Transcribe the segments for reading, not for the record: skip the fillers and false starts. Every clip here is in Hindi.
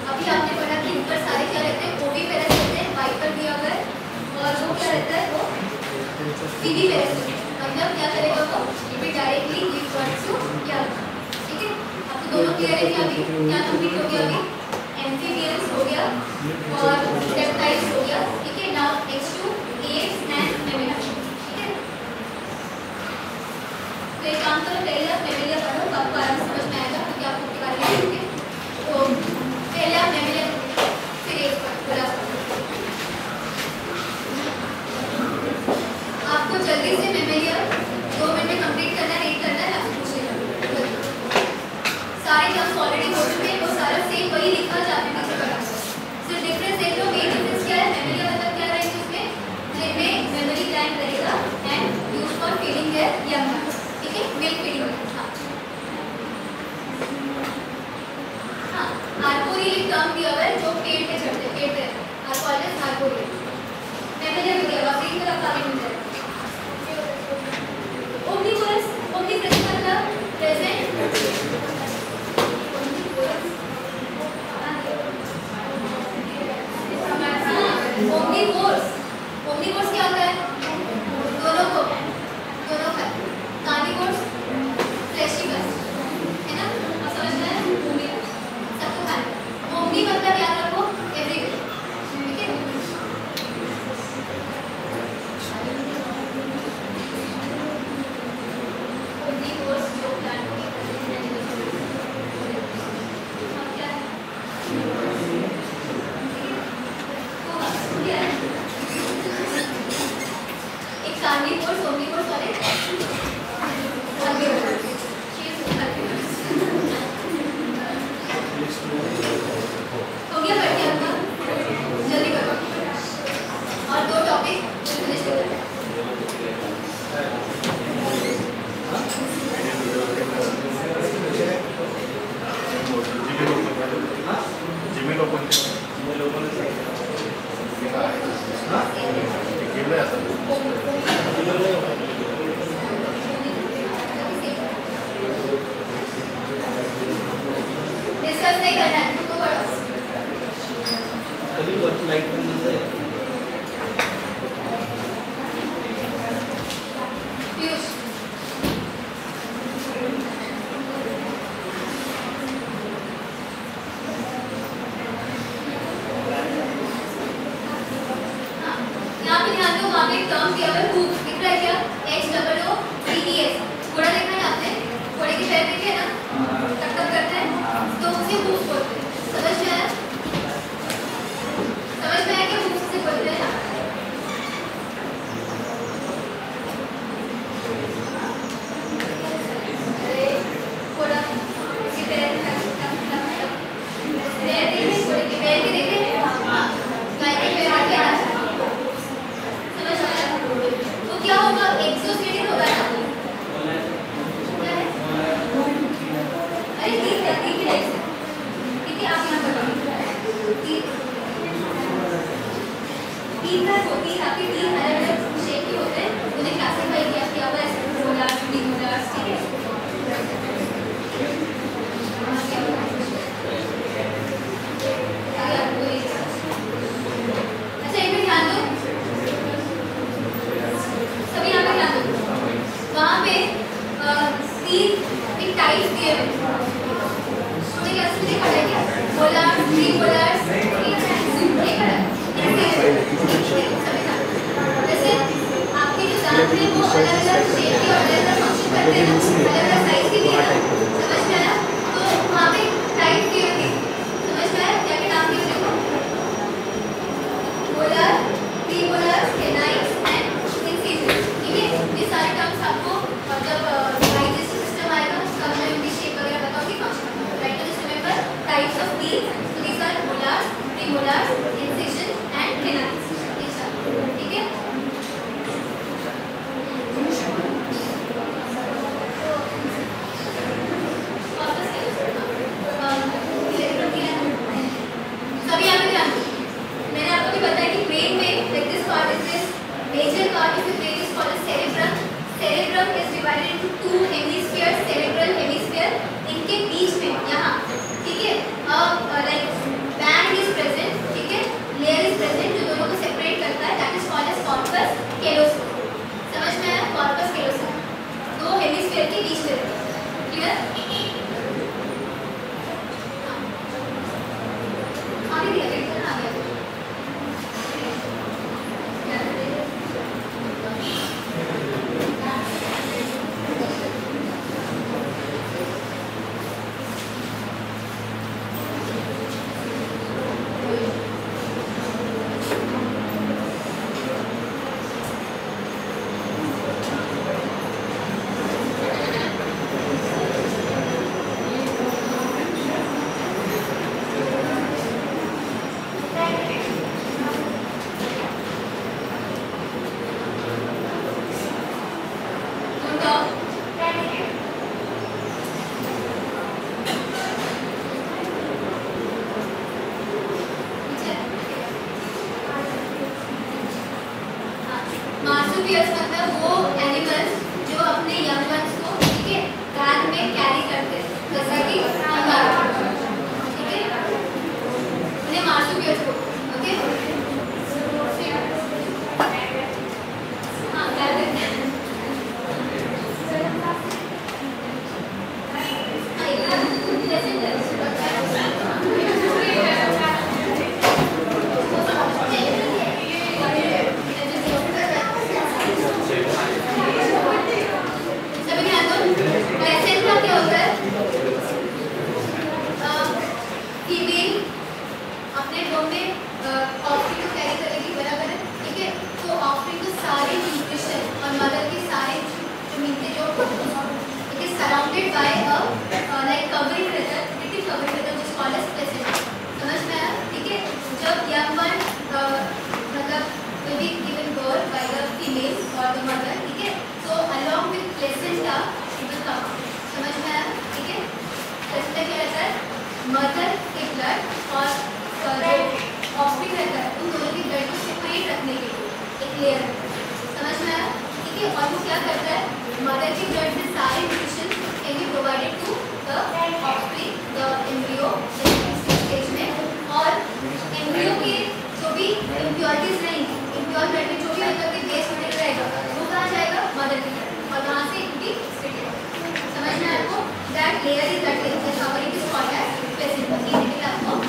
अभी आपने पढ़ा कि ऊपर सारे क्या मतलब क्या करेगा वो, it will directly give birth to young. ठीक है, अब तो दोनों क्लियर है कि अभी क्या कंप्लीट हो गया, अभी एम्फीबियंस हो गया और रेप्टाइल्स हो गया। ठीक है, now next to apes and mammals. ठीक है, तो एक काम करो, पहले आप मैमलिया पढ़ो, आपको आराम से समझ में आएगा क्योंकि आप उसके बारे में पढ़ोगे। तो पहले आप मैमलिया फिर एप्स पढ़ो। आपको जल्दी से मैमलिया 2 मिनट में कंप्लीट करना है, रीड करना है, आपको पूछेगा। सारे टर्म्स ऑलरेडी हो चुके हैं, वो सारा सेम वही लिखा जाता है नीचे पढ़ा। सिर्फ डिफरेंस देख लो, मेन डिफरेंस क्या है, मैमलिया मतलब क्या रहेगा उसमें, जिनमें मेमोरी ग्लैंड रहेगा and use for feeding there young. ठीक है, मिल्क फीडिंग। हाँ, आर्कोरियल एक टर्म दिया हुआ है जो पेट पे चढ़ते, पेट पे आर्कोरियल, आर्कोरियल मैमलिया भी दिया हुआ, ग्रीन कलर का भी मिल जाएगा। ओमनिवोरस, ओमनिप्रेजेंट मतलब प्रेजेंट, ओमनिवोर्स, ओमनिवोर्स क्या होता है, दोनों को, दोनों का। कार्निवोर्स फ्लैशिवर्स है ना, अब समझ में आया, ओमनिवोर्स सबको खाना। ओमनी मतलब याद रखो एवरीवेयर। ठीक है, ओमनिवोर्स जो प्लांट के क्या है, एक कार्निवोर्स, ओमनिवोर्स और एक हर्बीवोर्स। हो गया पढ़ के आपका, जल्दी करो और 2 टॉपिक फिनिश कर दो। जीमेल ओपन डिस्कस नहीं करना है तो पढ़ो। लाइट पीयूष, यहाँ पे ध्यान दो, वहाँ पे एक टर्म दिया हुआ है हूप, दिख रहा है क्या, HOOPES, घोड़ा देखा है आपने, घोड़े के पैर देखे हैं ना, टक टक करते हैं, तो उसे हूप बोलते हैं। समझ में आया, समझ में आया कि हूप से बोलते हैं। अरे घोड़ा के पैर टक टक टक टक, पैर देखे, घोड़े के पैर के देखे, गाय के पैर आगे आ, समझ में आया। तो क्या होगा, एक्सोस्केलेटन होगा ना, क्या है, अरे तीन टाइप से। ठीक है, आप यहाँ पर तीन होती है आपके, 3 अलग अलग शेप के होते हैं, उन्हें क्लासिफाई किया हुआ है मोलार्स, डीमोलार्स। ठीक है, अच्छा एक मिनट ध्यान दो, सभी यहाँ पे ध्यान दो, वहाँ पे 3 एक टाइप्स दिए हुए, मुझे क्या समझ में पड़ा है क्या, मोलार्स, डीमोलार्स, जैसे आपके जो दांत हैं वो अलग अलग शेप के और अलग अलग फंक्शन करते हैं, अलग अलग साइज के भी हैं, समझ में आया। तो वहाँ पे टाइप की होती, समझ में आया, क्या क्या नाम दिए देखो, molar, premolar, canines and incision. ठीक है, ये सारे टर्म्स आपको जब डाइजेस्टिव सिस्टम आएगा तब मैं उनकी शेप वगैरह बताऊंगी, फंक्शन। राइट, तो just remember types of teeth, so these are molars, premolars, incision and canines। ठीक है, सभी यहाँ पे ध्यान दो, मैंने आपको भी बताया कि ब्रेन में this part is this major part of the brain is called cerebrum. Cerebrum is divided into 2 hemispheres, cerebral hemisphere, इनके बीच में यहाँ, ठीक है, लाइक बैंड इज प्रेजेंट, ठीक है, लेयर इज प्रेजेंट जो दोनों को सेपरेट करता है, that is called as corpus callosum. समझ में आया, कॉर्पस कैलोसम। क्लियर? आगे दिया देखो आ गया मार्सुपियर्स मतलब वो एनिमल्स जो अपने यंग वंस को ठीक है बैग में कैरी करते हैं जैसा कि कंगारू ठीक है उन्हें मार्सुपियर्स को ओके हाँ क्या करते हैं surrounded by a like covering feather, pretty covering feather which is called as placenta. समझ में आया? ठीक है? जब young one मतलब will be given birth by the female or the mother, ठीक है? So along with placenta it will come out. समझ में आया? ठीक है? placenta क्या रहता है? mother के blood और जो offspring रहता है उन दोनों की blood को separate रखने के लिए एक layer रहता है. समझ में आया? ठीक है? और वो क्या करता है? mother की blood में सारे nutrition can be provided to the offspring, the embryo stage में और embryo के जो भी impurities रहेंगी, impure blood में जो भी मतलब कि waste material रहेगा, वो कहाँ जाएगा? mother की blood और वहाँ से इनकी split समझ में आपको? That layer is that layer, the covering is called as placenta. ये डिटेल आपको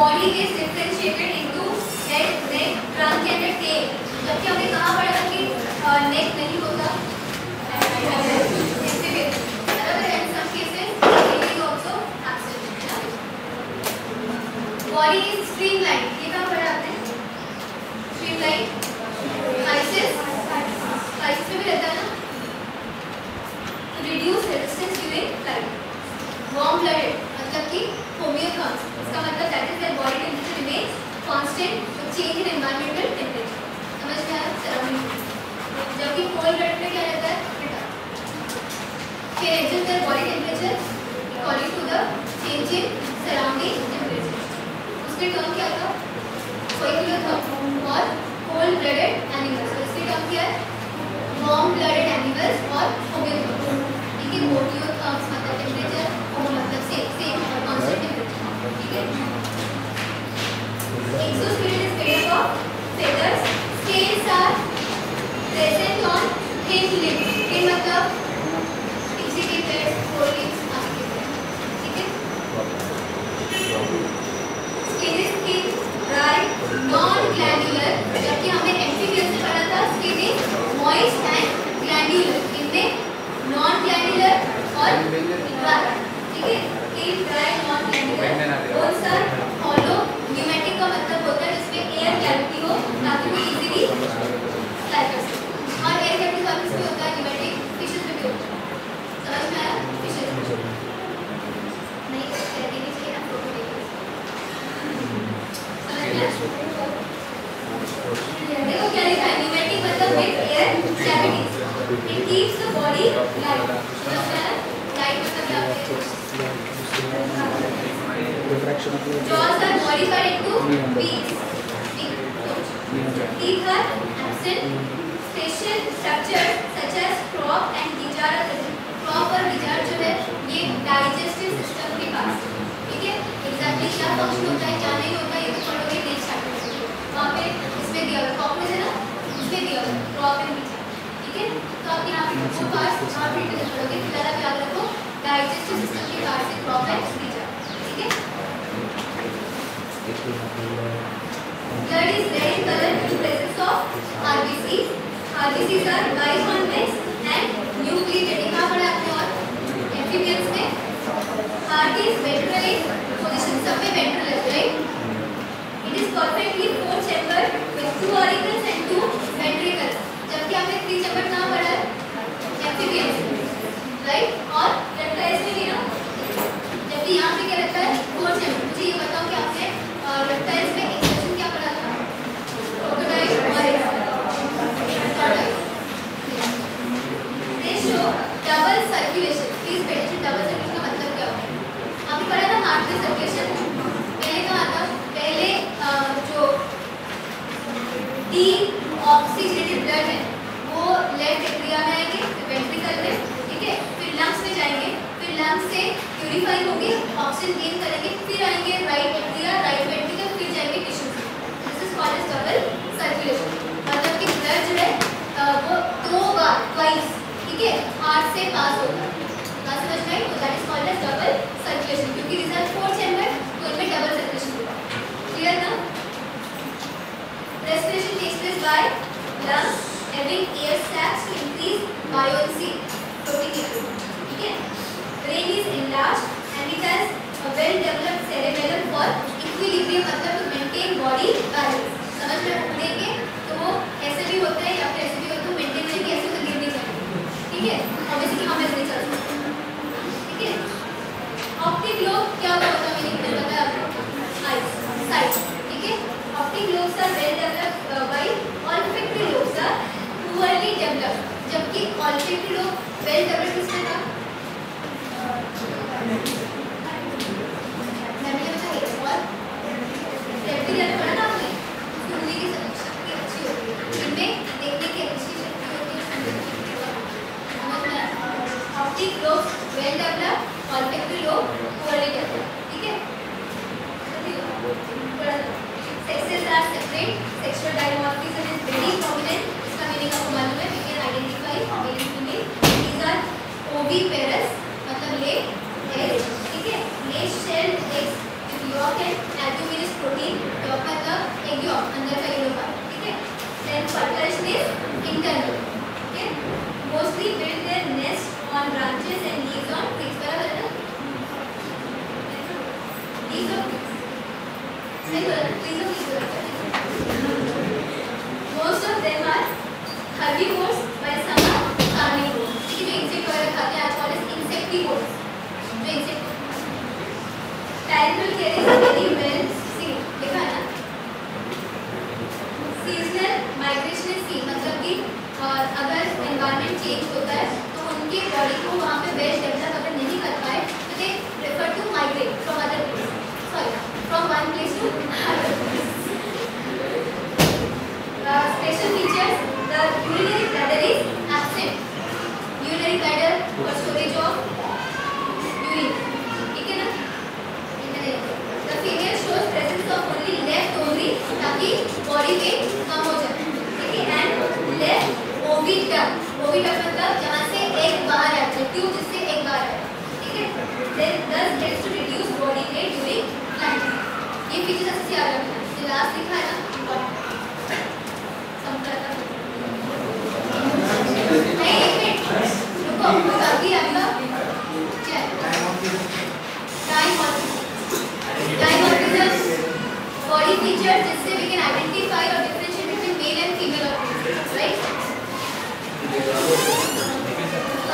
body is differentiated into head, neck, trunk and a tail. जबकि हमने कहाँ पढ़ा था कि neck नहीं होता, वार्म ब्लडेड मतलब कि होम्योथर्म्स, इसका मतलब that is there body temperature remains constant with change in environmental temperature. समझ में आया? सराउंडिंग। जबकि कोल्ड ब्लडेड में क्या रहता है? फिर adjust their body temperature according to the change in surrounding temperature. उसके टर्म क्या था? कोइक्लोथर्म और कोल्ड ब्लडेड एनिमल्स। इसके टर्म क्या है? वार्म ब्लडेड एनिमल्स और होम्योथर्म्स। ठीक है, होम्योथर्म्स मतलब टेम्परेचर, होम मतलब सेम और कांस्टेंट टेम्परेचर। ठीक है, exoskeleton is made up of feathers. Scales are present on thin limbs. thin मतलब pixie के पेड़, four-limbs आदि के पेड़। ठीक है, skin is thin, dry, non-glandular। जबकि हमने एम्फीबियस में पढ़ा था skin is moist and glandular। इनमें non-glandular और dry। ठीक है, thin, dry, non-glandular। bones are hollow। pneumatic का मतलब होता है जिसमें एयर कैविटी हो ताकि वो इजीली फ्लाई कर सके। और एयर कैविटी का किसमें होता है? pneumatic फिशेस में भी होता है। समझ में आया? फिशेस में नहीं कहते नहीं चाहिए ना, फोटो देखिए। समझ में आया? देखो क्या लिखा है? pneumatic मतलब with air cavity. It keeps the body light. समझ में आया? लाइट मतलब क्या होता है? Jaws are modified into beaks. Teeth are absent. Facial structures such as crop and gizzard are present. Crop और gizzard जो है ये digestive system के पास। ठीक है, exactly क्या फंक्शन होता है क्या नहीं होता ये तो पढ़ोगे नेक्स्ट चैप्टर में। वहाँ पे इसमें दिया हुआ crop है ना, इसमें दिया हुआ crop and gizzard। ठीक है, तो आप यहाँ पे वो पार्ट्स और फिर पढ़ोगे। फिलहाल आप याद रखो digestive system के पास से crop and gizzard। ठीक है, blood is red in color in presence of RBCs. RBCs are biconvex and nucleated। कहाँ पढ़ा आपने? और amphibians में heart is ventral in position, सब में ventral है, right? It is perfectly four chamber with two auricles and two ventricles। जबकि आपने three chamber कहाँ पढ़ा है? Amphibians, right? और reptiles में भी ना, जबकि यहाँ पे क्या रहता है? Four chamber। मुझे ये बताओ कि आपने reptiles में एक्सेप्शन क्या पढ़ा था? Crocodile और tortoise। They show double circulation। Please pay attention, double circulation का मतलब क्या होता है? आपने पढ़ा था हार्ट में सर्कुलेशन। पहले कहाँ था? पहले जो डीऑक्सीजनेटेड ब्लड है वो लेफ्ट एट्रिया में आएंगे, फिर वेंट्रिकल में, ठीक है, फिर लंग्स में जाएंगे, फिर लंग्स से प्यूरिफाई होंगे, ऑक्सीजन गेन करेंगे, फिर आएंगे राइट एट्रिया, राइट वेंट्रिकल, फिर जाएंगे tissue. This is called as double circulation. मतलब कि ब्लड जो है वो दो बार ट्वाइस, ठीक है, हार्ट से पास होता है। बात समझ में आई? तो that is called as double circulation. क्योंकि दिस आर फोर चैम्बर तो इनमें डबल सर्कुलेशन होगा। क्लियर ना? Respiration takes place by lungs having air sacs to increase buoyancy, floating liquid. ठीक है? Brain is enlarged and it has a well-developed cerebellum for equilibrium, मतलब to maintain body balance। समझ में पढ़ेंगे तो वो ऐसे भी होता है या फिर ऐसे भी होता है, मेंटेन करेंगे, ऐसे तो गिर नहीं करेंगे। ठीक है? ऑब्वियसली कि हम ऐसे नहीं चल सकते। ठीक है? ऑप्टिक लोब क्या होता है? मैंने बताया आपको, आइज, साइट। ठीक है? Optic lobes are well developed while olfactory lobes are poorly developed। जबकि olfactory lobe वेल डेवलप्ड किसमें था? रेप्टिलियन पढ़ा ना आपने? सुनने की शक्ति अच्छी होती है, इनमें देखने की अच्छी शक्ति होती है, समझ में आया? Optic lobe well developed, olfactory lobe poorly developed। ठीक है? Sexes are separate, sexual dimorphism is very prominent। इसका मीनिंग आपको मालूम है? We can identify male and female। These are oviparous, मतलब ले eggs, ठीक है? Lay shelled eggs with yolk and albuminous protein। yolk मतलब egg yolk, अंदर का yellow part, ठीक है? Then fertilization is internal, ठीक है? Mostly build their nest on branches and leaves on twigs। बराबर है ना? Leaves on twigs। Most of them are herbivores, while some are carnivores। ठीक है, जो इंसेक्ट वगैरह खाते हैं आज call is insectivores. Annual care is very well सी लिखा है ना. सीजनल माइग्रेशन इज सी मतलब कि अगर एनवायरनमेंट चेंज होता है तो उनके बॉडी को वहाँ पे बेस्ट डेवलप अगर नहीं कर पाए तो they prefer to migrate from other place, sorry from one place to other place. Special features: the urinary bladder is absent. Urinary bladder for storage of urine. ठीक है ना? The female shows presence of only left ovary ताकि body weight कम हो जाए. ठीक है? And left oviduct. Oviduct मतलब जहाँ से एक बाहर आता है, ट्यूब जिससे एक बाहर आता है. ठीक है? Then thus helps to reduce body weight during pregnancy. ये features अच्छे से याद रखना. जो last लिखा है ना, important. Body features जिससे we can identify or differentiate between male and female organisms, right?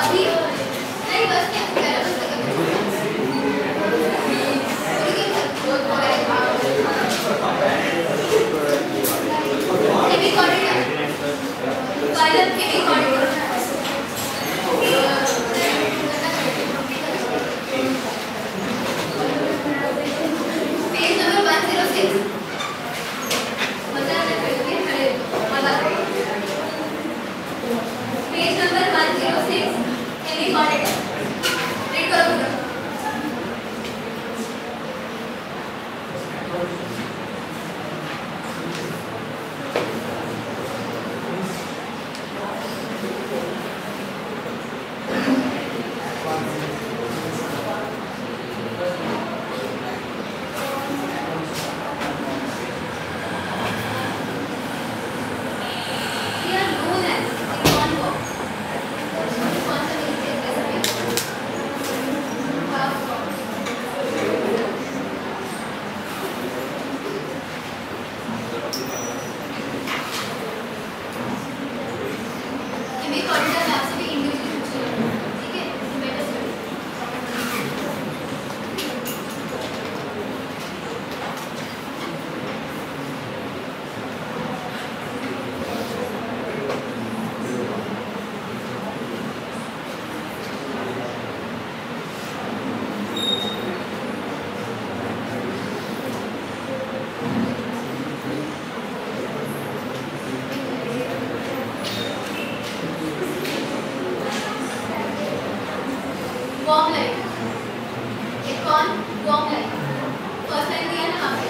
अभी नहीं बस क्या करा बस warm light. It called warm light. First line दिया ना आपने.